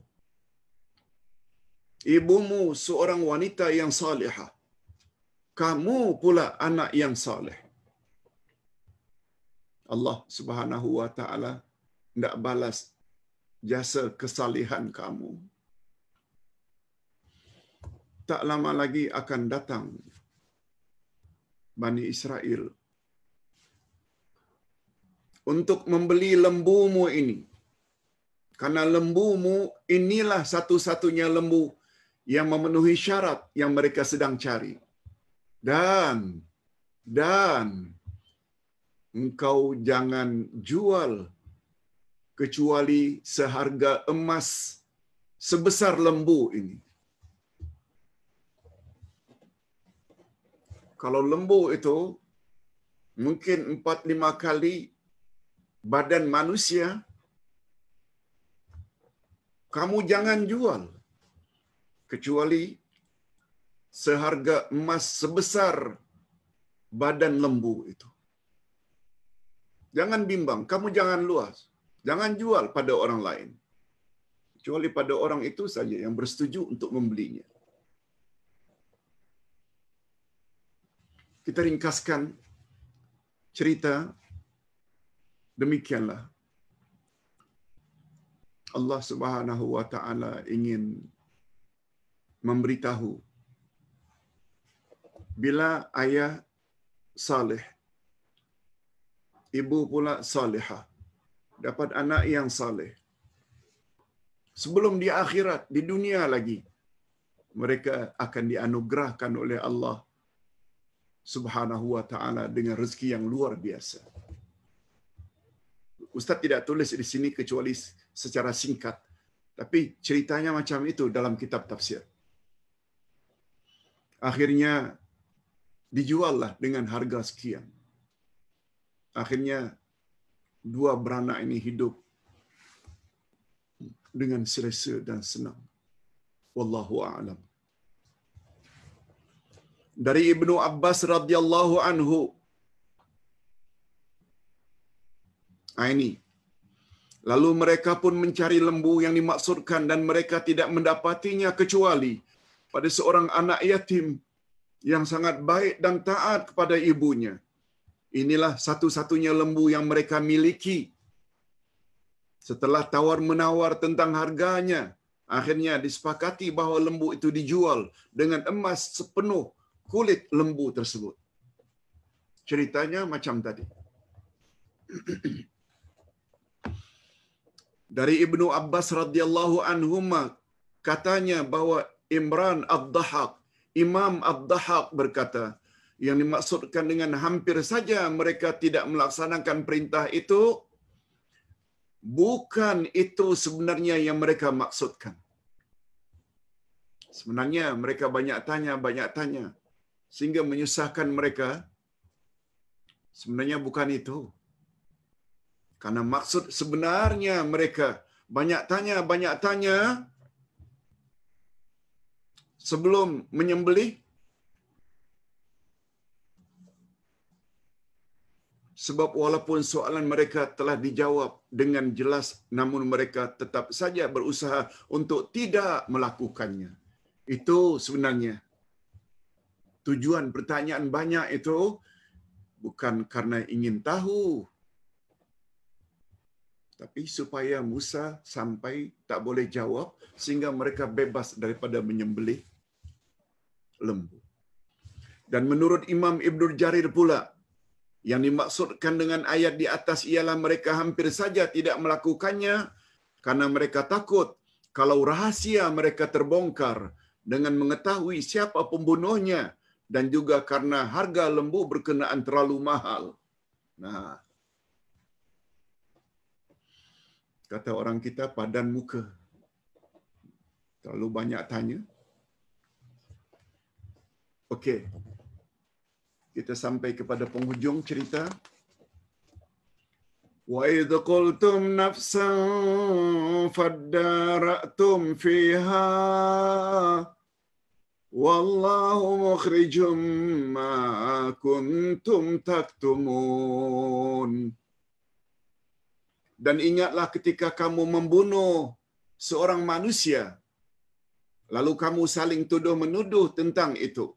Ibumu seorang wanita yang salihah. Kamu pula anak yang saleh. Allah Subhanahu wa taala hendak balas jasa kesalihan kamu. Tak lama lagi akan datang Bani Israel untuk membeli lembumu ini. Karena lembumu inilah satu-satunya lembu yang memenuhi syarat yang mereka sedang cari. Dan engkau jangan jual kecuali seharga emas sebesar lembu ini. Kalau lembu itu mungkin 4-5 kali badan manusia, kamu jangan jual kecuali seharga emas sebesar badan lembu itu. Jangan bimbang, kamu jangan luas. Jangan jual pada orang lain. Kecuali pada orang itu saja yang bersetuju untuk membelinya. Kita ringkaskan cerita demikianlah. Allah Subhanahu wa taala ingin memberitahu bila ayah saleh, ibu pula salihah, dapat anak yang saleh. Sebelum di akhirat, di dunia lagi, mereka akan dianugerahkan oleh Allah Subhanahu wa taala dengan rezeki yang luar biasa. Ustaz tidak tulis di sini kecuali secara singkat, tapi ceritanya macam itu dalam kitab tafsir. Akhirnya dijuallah dengan harga sekian. Akhirnya dua beranak ini hidup dengan selesa dan senang. Wallahu a'lam. Dari Ibnu Abbas radhiyallahu anhu, ini, lalu mereka pun mencari lembu yang dimaksudkan dan mereka tidak mendapatinya kecuali pada seorang anak yatim yang sangat baik dan taat kepada ibunya. Inilah satu-satunya lembu yang mereka miliki. Setelah tawar-menawar tentang harganya, akhirnya disepakati bahawa lembu itu dijual dengan emas sepenuh kulit lembu tersebut. Ceritanya macam tadi. Dari Ibnu Abbas radhiyallahu anhuma, katanya bahawa Imam Ad-Dahhak berkata, yang dimaksudkan dengan hampir saja mereka tidak melaksanakan perintah itu, bukan itu sebenarnya yang mereka maksudkan. Sebenarnya mereka banyak tanya, sehingga menyusahkan mereka. Sebenarnya bukan itu. Karena maksud sebenarnya mereka banyak tanya sebelum menyembelih, sebab walaupun soalan mereka telah dijawab dengan jelas, namun mereka tetap saja berusaha untuk tidak melakukannya. Itu sebenarnya tujuan pertanyaan banyak itu bukan karena ingin tahu, tapi supaya Musa sampai tak boleh jawab sehingga mereka bebas daripada menyembelih lembu. Dan menurut Imam Ibnu Jarir pula, yang dimaksudkan dengan ayat di atas ialah mereka hampir saja tidak melakukannya karena mereka takut kalau rahasia mereka terbongkar dengan mengetahui siapa pembunuhnya, dan juga karena harga lembu berkenaan terlalu mahal. Nah, kata orang kita, padan muka. Terlalu banyak tanya. Okey. Kita sampai kepada penghujung cerita. Wa idh qultum nafsan fadara'tum fiha wallahu mukhrijum ma kuntum taktumun. Dan ingatlah ketika kamu membunuh seorang manusia, lalu kamu saling tuduh-menuduh tentang itu.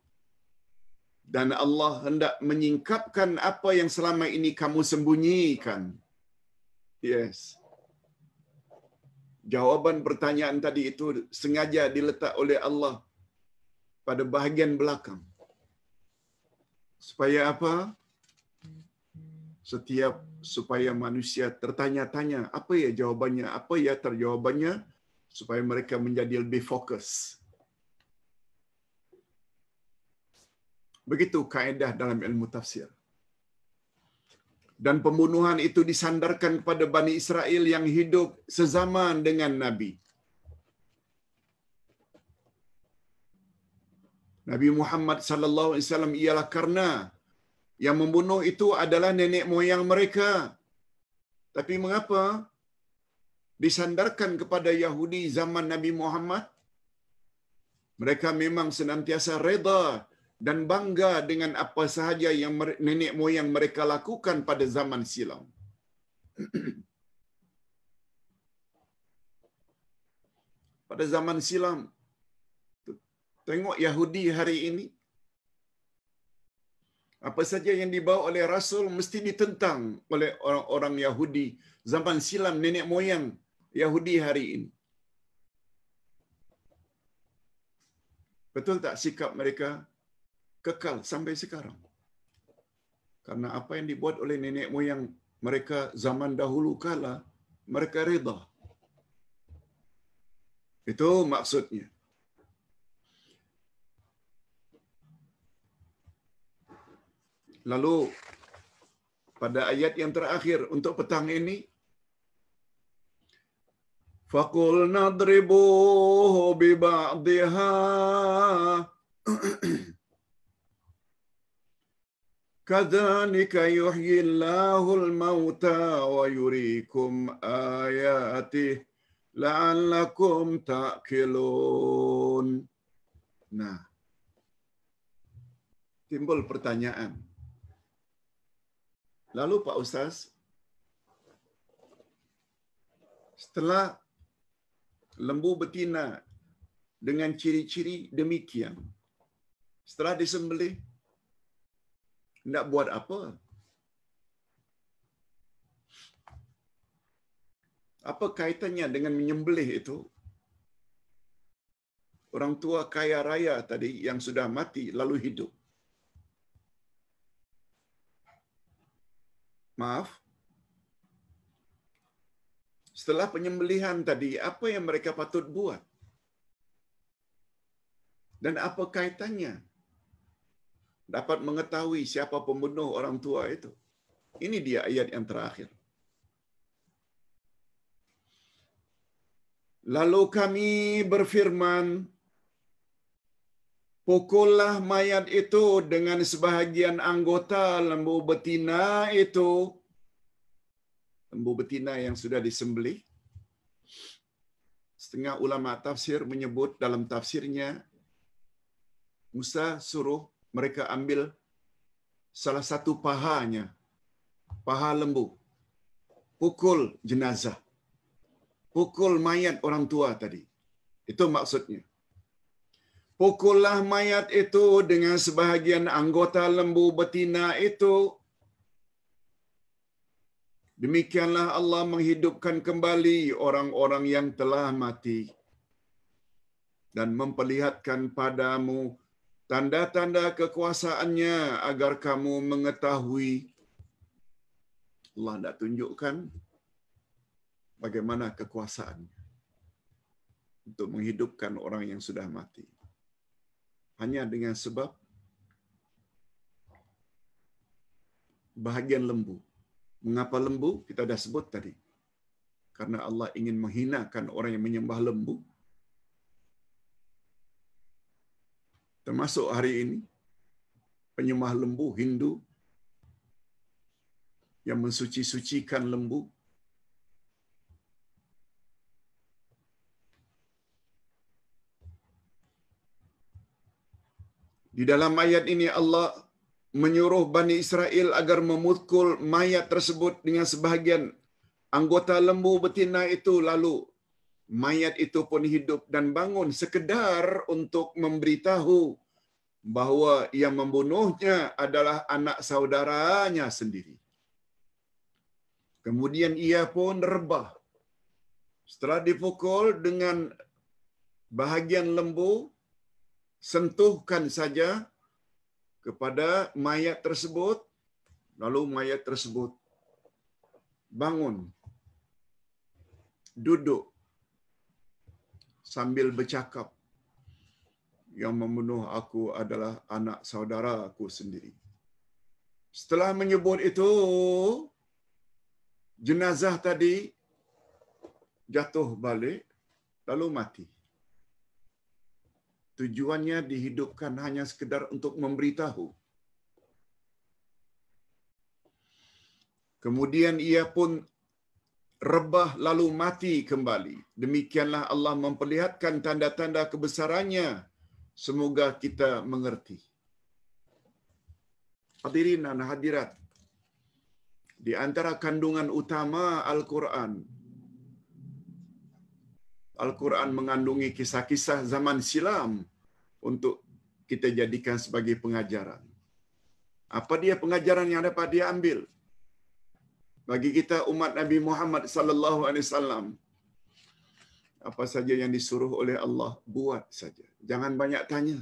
Dan Allah hendak menyingkapkan apa yang selama ini kamu sembunyikan. Yes. Jawaban pertanyaan tadi itu sengaja diletak oleh Allah pada bahagian belakang. Supaya apa? Supaya manusia tertanya-tanya, apa ya jawabannya, apa ya terjawabannya, supaya mereka menjadi lebih fokus. Begitu kaedah dalam ilmu tafsir. Dan pembunuhan itu disandarkan kepada Bani Israel yang hidup sezaman dengan Nabi. Nabi Muhammad sallallahu alaihi wasallam ialah karena yang membunuh itu adalah nenek moyang mereka. Tapi mengapa disandarkan kepada Yahudi zaman Nabi Muhammad? Mereka memang senantiasa reda dan bangga dengan apa sahaja yang nenek moyang mereka lakukan pada zaman silam. Pada zaman silam, tengok Yahudi hari ini, apa saja yang dibawa oleh Rasul mesti ditentang oleh orang-orang Yahudi zaman silam, nenek moyang Yahudi hari ini. Betul tak sikap mereka kekal sampai sekarang? Karena apa yang dibuat oleh nenek moyang mereka zaman dahulu kala, mereka reda. Itu maksudnya. Lalu pada ayat yang terakhir untuk petang ini, فَقُلْنَا اضْرِبُوهُ بِبَعْضِهَا كَذَلِكَ يُحْيِي اللَّهُ الْمَوْتَى وَيُرِيكُمْ آيَاتِهِ لَعَلَّكُمْ تَعْقِلُونَ. Nah, timbul pertanyaan. Lalu Pak Ustaz, setelah lembu betina dengan ciri-ciri demikian, setelah disembelih, nak buat apa? Apa kaitannya dengan menyembelih itu? Orang tua kaya raya tadi yang sudah mati lalu hidup. Maaf. Setelah penyembelihan tadi, apa yang mereka patut buat? Dan apa kaitannya? Dapat mengetahui siapa pembunuh orang tua itu. Ini dia ayat yang terakhir. Lalu kami berfirman, pukullah mayat itu dengan sebahagian anggota lembu betina itu. Lembu betina yang sudah disembelih. Setengah ulama tafsir menyebut dalam tafsirnya, Musa suruh mereka ambil salah satu pahanya, paha lembu. Pukul jenazah. Pukul mayat orang tua tadi. Itu maksudnya. Pukullah mayat itu dengan sebahagian anggota lembu betina itu. Demikianlah Allah menghidupkan kembali orang-orang yang telah mati dan memperlihatkan padamu tanda-tanda kekuasaannya agar kamu mengetahui. Allah nak tunjukkan bagaimana kekuasaannya untuk menghidupkan orang yang sudah mati. Hanya dengan sebab bahagian lembu. Mengapa lembu? Kita dah sebut tadi. Karena Allah ingin menghinakan orang yang menyembah lembu. Termasuk hari ini, penyembah lembu Hindu yang mensuci-sucikan lembu. Di dalam ayat ini Allah menyuruh Bani Israel agar memukul mayat tersebut dengan sebahagian anggota lembu betina itu, lalu mayat itu pun hidup dan bangun sekedar untuk memberitahu bahawa yang membunuhnya adalah anak saudaranya sendiri. Kemudian ia pun rebah. Setelah dipukul dengan bahagian lembu, sentuhkan saja kepada mayat tersebut, lalu mayat tersebut bangun, duduk sambil bercakap, yang membunuh aku adalah anak saudara aku sendiri. Setelah menyebut itu, jenazah tadi jatuh balik, lalu mati. Tujuannya dihidupkan hanya sekedar untuk memberitahu. Kemudian ia pun rebah lalu mati kembali. Demikianlah Allah memperlihatkan tanda-tanda kebesarannya. Semoga kita mengerti. Hadirin dan hadirat, di antara kandungan utama Al-Quran, Al-Quran mengandungi kisah-kisah zaman silam untuk kita jadikan sebagai pengajaran. Apa dia pengajaran yang dapat diambil bagi kita umat Nabi Muhammad sallallahu alaihi wasallam? Apa saja yang disuruh oleh Allah, buat saja. Jangan banyak tanya.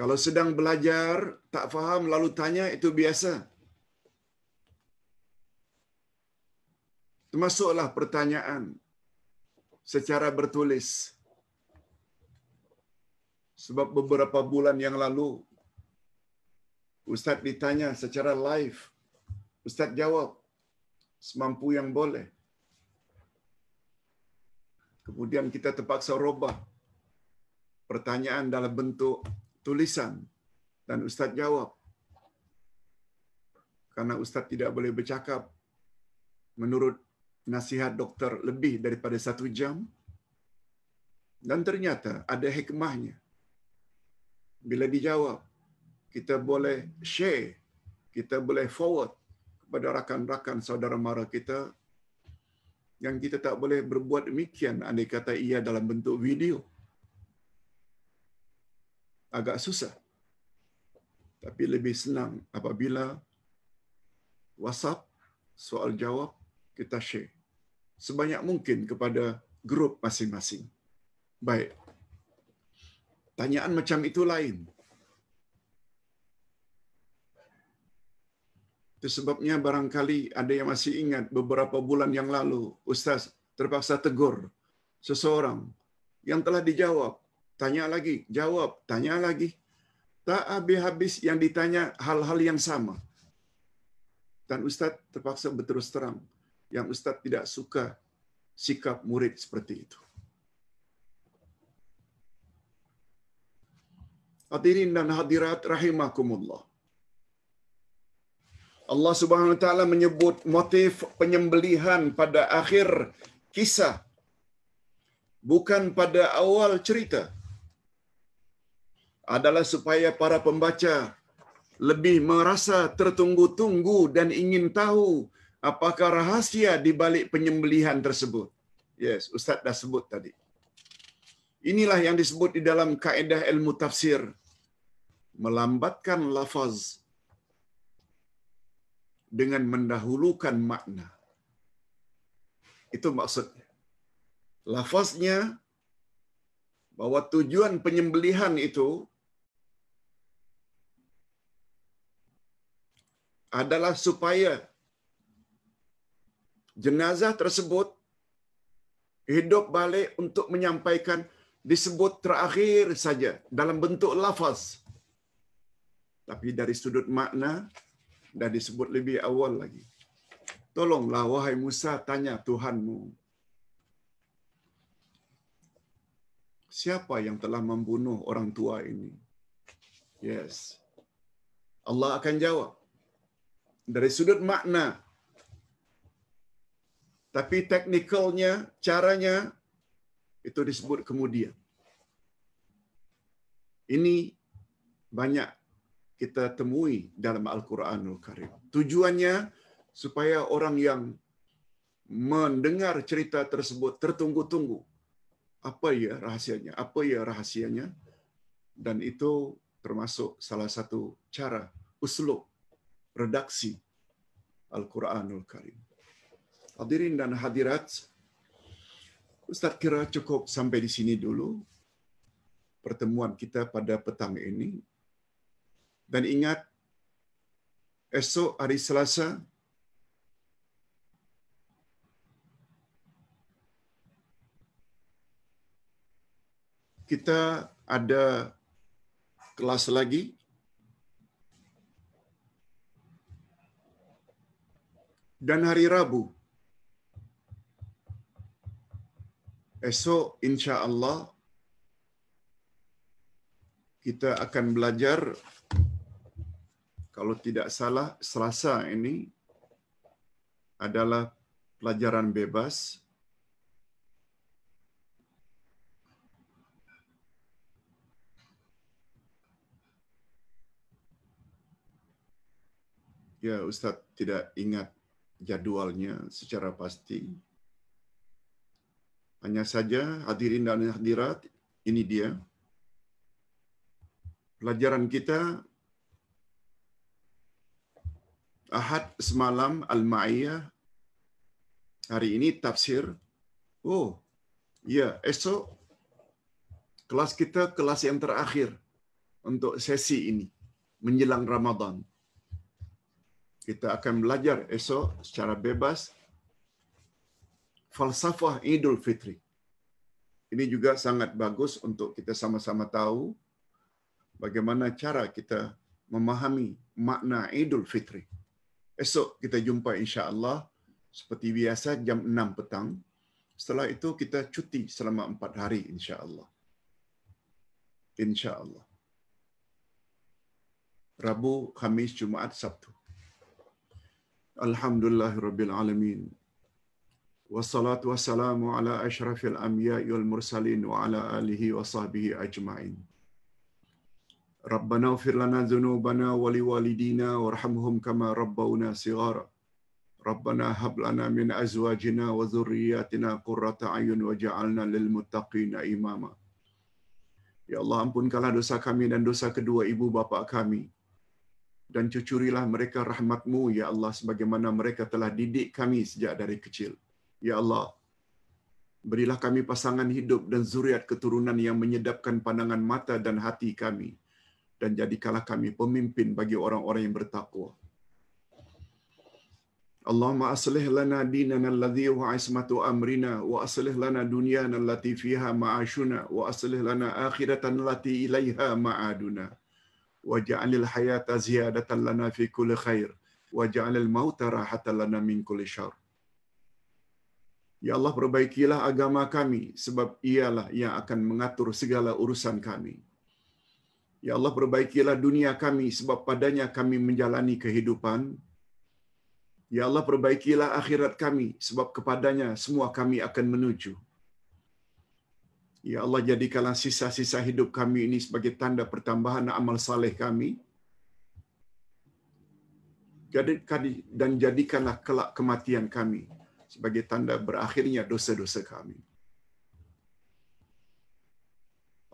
Kalau sedang belajar, tak faham lalu tanya, itu biasa. Termasuklah pertanyaan secara bertulis. Sebab beberapa bulan yang lalu, Ustaz ditanya secara live. Ustaz jawab semampu yang boleh. Kemudian kita terpaksa robah pertanyaan dalam bentuk tulisan. Dan Ustaz jawab. Karena Ustaz tidak boleh bercakap menurut nasihat doktor lebih daripada 1 jam. Dan ternyata ada hikmahnya. Bila dijawab, kita boleh share, kita boleh forward kepada rakan-rakan saudara mara kita yang kita tak boleh berbuat demikian andai kata ia dalam bentuk video. Agak susah. Tapi lebih senang apabila WhatsApp, soal jawab, kita share sebanyak mungkin kepada grup masing-masing. Baik. Tanyaan macam itu lain. Itu sebabnya barangkali ada yang masih ingat beberapa bulan yang lalu, Ustaz terpaksa tegur seseorang yang telah dijawab. Tanya lagi, jawab, tanya lagi. Tak habis-habis yang ditanya hal-hal yang sama. Dan Ustaz terpaksa berterus terang yang Ustaz tidak suka sikap murid seperti itu. Hadirin dan hadirat rahimakumullah. Allah Subhanahu wa taala menyebut motif penyembelihan pada akhir kisah, bukan pada awal cerita, adalah supaya para pembaca lebih merasa tertunggu-tunggu dan ingin tahu apakah rahasia di balik penyembelihan tersebut. Yes, Ustaz dah sebut tadi. Inilah yang disebut di dalam kaedah ilmu tafsir, melambatkan lafaz dengan mendahulukan makna. Itu maksudnya. Lafaznya bahwa tujuan penyembelihan itu adalah supaya jenazah tersebut hidup balik untuk menyampaikan, disebut terakhir saja dalam bentuk lafaz. Tapi dari sudut makna dah disebut lebih awal lagi. Tolonglah wahai Musa, tanya Tuhanmu, siapa yang telah membunuh orang tua ini? Yes. Allah akan jawab dari sudut makna. Tapi teknikalnya, caranya, itu disebut kemudian. Ini banyak kita temui dalam Al-Quranul Karim. Tujuannya supaya orang yang mendengar cerita tersebut tertunggu-tunggu. Apa ya rahasianya? Apa ya rahasianya? Dan itu termasuk salah satu cara, uslub, redaksi Al-Quranul Karim. Hadirin dan hadirat, Ustaz kira cukup sampai di sini dulu pertemuan kita pada petang ini. Dan ingat, esok hari Selasa, kita ada kelas lagi. Dan hari Rabu, esok insya-Allah kita akan belajar, kalau tidak salah Selasa ini adalah pelajaran bebas. Ya, Ustaz tidak ingat jadualnya secara pasti. Hanya saja hadirin dan hadirat, ini dia. Pelajaran kita Ahad semalam Al-Ma'iyah, hari ini tafsir. Oh, ya, esok kelas kita kelas yang terakhir. untuk sesi ini menjelang Ramadan. Kita akan belajar esok secara bebas falsafah Idul Fitri. Ini juga sangat bagus untuk kita sama-sama tahu bagaimana cara kita memahami makna Idul Fitri. Esok kita jumpa insya-Allah seperti biasa jam 6 petang. Setelah itu kita cuti selama 4 hari insya-Allah. Insya-Allah. Rabu, Khamis, Jumaat, Sabtu. Alhamdulillahirabbil alamin. Wassalatu wassalamu ala asyrafil anbiya'i wal mursalin wa ala alihi wa sahbihi ajma'in. Rabbana ighfir lana dzunubana wa liwalidina warhamhum kama rabbawna shighara. Rabbana hab lana min azwajina wa dhurriyyatina qurrata a'yun waj'alna lil muttaqina imama. Ya Allah, ampunkanlah dosa kami dan dosa kedua ibu bapa kami, dan cucurilah mereka rahmat-Mu ya Allah sebagaimana mereka telah didik kami sejak dari kecil. Ya Allah, berilah kami pasangan hidup dan zuriat keturunan yang menyedapkan pandangan mata dan hati kami, dan jadikanlah kami pemimpin bagi orang-orang yang bertakwa. Allahumma aslih lana dinana alladhi huwa ismatu amrina wa aslih lana dunyana allati fiha ma'ashuna wa aslih lana akhiratan allati ilaiha ma'aduna waj'alil hayata ziyadatan lana fi kulli khair waj'alil mauta rahatan lana min kulli syarr. Ya Allah, perbaikilah agama kami sebab ialah yang akan mengatur segala urusan kami. Ya Allah, perbaikilah dunia kami sebab padanya kami menjalani kehidupan. Ya Allah, perbaikilah akhirat kami sebab kepadanya semua kami akan menuju. Ya Allah, jadikanlah sisa-sisa hidup kami ini sebagai tanda pertambahan amal saleh kami. Dan jadikanlah kelak kematian kami sebagai tanda berakhirnya dosa-dosa kami.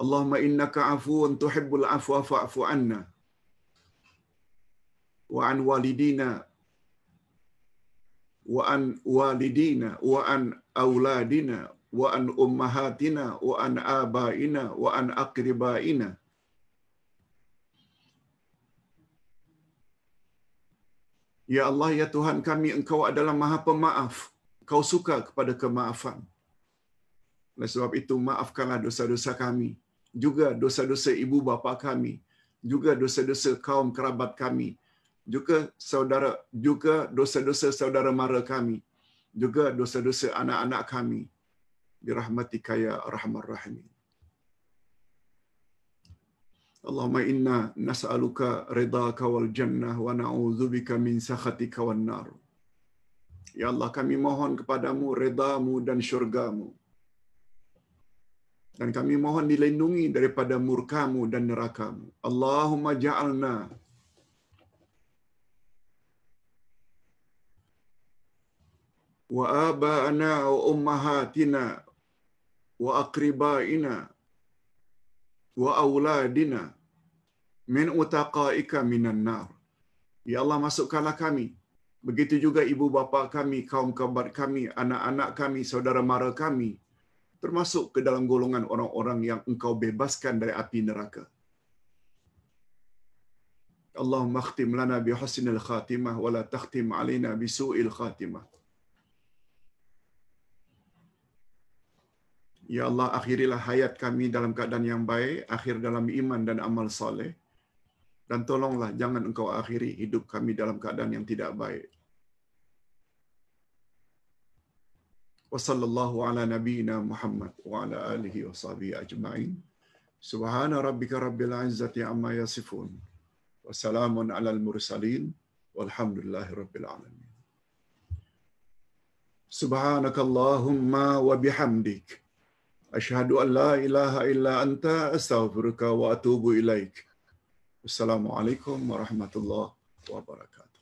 Allahumma innaka afuwun tuhibbul afwa fa'fu anna wa an walidina wa an walidina wa an auladina wa an ummahatina wa an abaina wa an aqribaina. Ya Allah, ya Tuhan kami, Engkau adalah Maha Pemaaf. Kau suka kepada kemaafan. Oleh sebab itu, maafkanlah dosa-dosa kami, juga dosa-dosa ibu bapa kami, juga dosa-dosa kaum kerabat kami, juga dosa-dosa saudara mara kami, juga dosa-dosa anak-anak kami. Birahmatika ya arhamar rahimin. Allahumma inna nas'aluka ridhaka wal jannah wa na'udzubika min sakhatika wan nar. Ya Allah, kami mohon kepadamu redha-Mu dan syurga-Mu. Dan kami mohon dilindungi daripada murka-Mu dan neraka-Mu. Allahumma ja'alna wa aba'ana wa ummahatina wa aqribaina wa auladina min utaqaika minan nar. Ya Allah, masukkanlah kami, begitu juga ibu bapa kami, kaum kerabat kami, anak-anak kami, saudara mara kami, termasuk ke dalam golongan orang-orang yang Engkau bebaskan dari api neraka. Allahumma khtim lana bi husnil khatimah wa la takhtim alaina bi su'il khatimah. Ya Allah, akhirilah hayat kami dalam keadaan yang baik, akhir dalam iman dan amal soleh. Dan tolonglah jangan Engkau akhiri hidup kami dalam keadaan yang tidak baik. Wa sallallahu ala nabiyyina Muhammad wa ala alihi wa sahbihi ajma'in. Subhana rabbika rabbil izzati amma yasifun. Wa salamun alal mursalin. Walhamdulillahi rabbil alamin. Subhanakallahumma wa bihamdik. Asyhadu an la ilaha illa anta astaghfiruka wa atubu ilaik. Assalamualaikum warahmatullahi wabarakatuh.